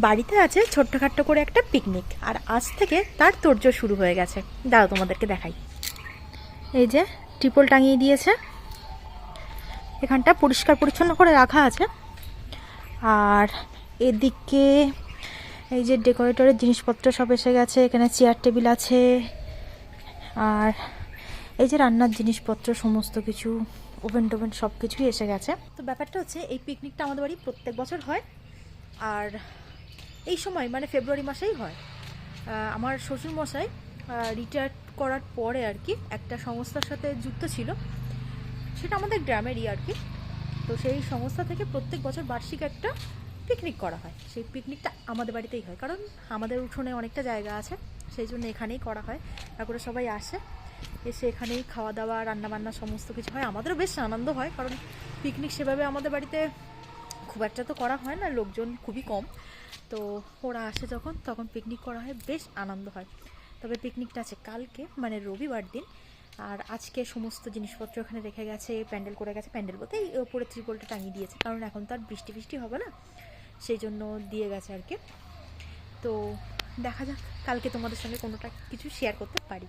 বাড়িতে আছে ছোট্টখাট্ট করে একটা পিকনিক, আর আজ থেকে তার তোড়জোড় শুরু হয়ে গেছে। দাঁড়াও তোমাদেরকে দেখাই। এই যে ত্রিপল টাঙিয়ে দিয়েছে, এখানটা পরিষ্কার পরিচ্ছন্ন করে রাখা আছে। আর এদিকে এই যে ডেকোরেটরের জিনিসপত্র সব এসে গেছে, এখানে চেয়ার টেবিল আছে, আর এই যে রান্নার জিনিসপত্র সমস্ত কিছু, ওভেন টোভেন সব কিছুই এসে গেছে। তো ব্যাপারটা হচ্ছে এই পিকনিকটা আমাদের বাড়ি প্রত্যেক বছর হয়, আর এই সময় মানে ফেব্রুয়ারি মাসেই হয়। আমার শ্বশুরমশাই রিটায়ার করার পরে আর কি একটা সংস্থার সাথে যুক্ত ছিল, সেটা আমাদের গ্রামেরই আর কি। তো সেই সংস্থা থেকে প্রত্যেক বছর বার্ষিক একটা পিকনিক করা হয়। সেই পিকনিকটা আমাদের বাড়িতেই হয়, কারণ আমাদের উঠোনে অনেকটা জায়গা আছে, সেই জন্য এখানেই করা হয়। তারপরে সবাই আসে, এসে এখানেই খাওয়া দাওয়া রান্নাবান্না সমস্ত কিছু হয়। আমাদেরও বেশ আনন্দ হয়, কারণ পিকনিক সেভাবে আমাদের বাড়িতে খুব একটা তো করা হয় না, লোকজন খুবই কম। তো ওরা আসে যখন, তখন পিকনিক করা হয়, বেশ আনন্দ হয়। তবে পিকনিকটা আছে কালকে, মানে রবিবার দিন। আর আজকে সমস্ত জিনিসপত্র এখানে রেখে গেছে, প্যান্ডেল করে গেছে। প্যান্ডেল বলতে এই ওপরে ত্রিপলটা টাঙিয়ে দিয়েছে, কারণ এখন তো আর বৃষ্টি ফৃষ্টি হবে না, সেই জন্য দিয়ে গেছে আর কি। তো দেখা যাক কালকে তোমাদের সঙ্গে কোনোটা কিছু শেয়ার করতে পারি।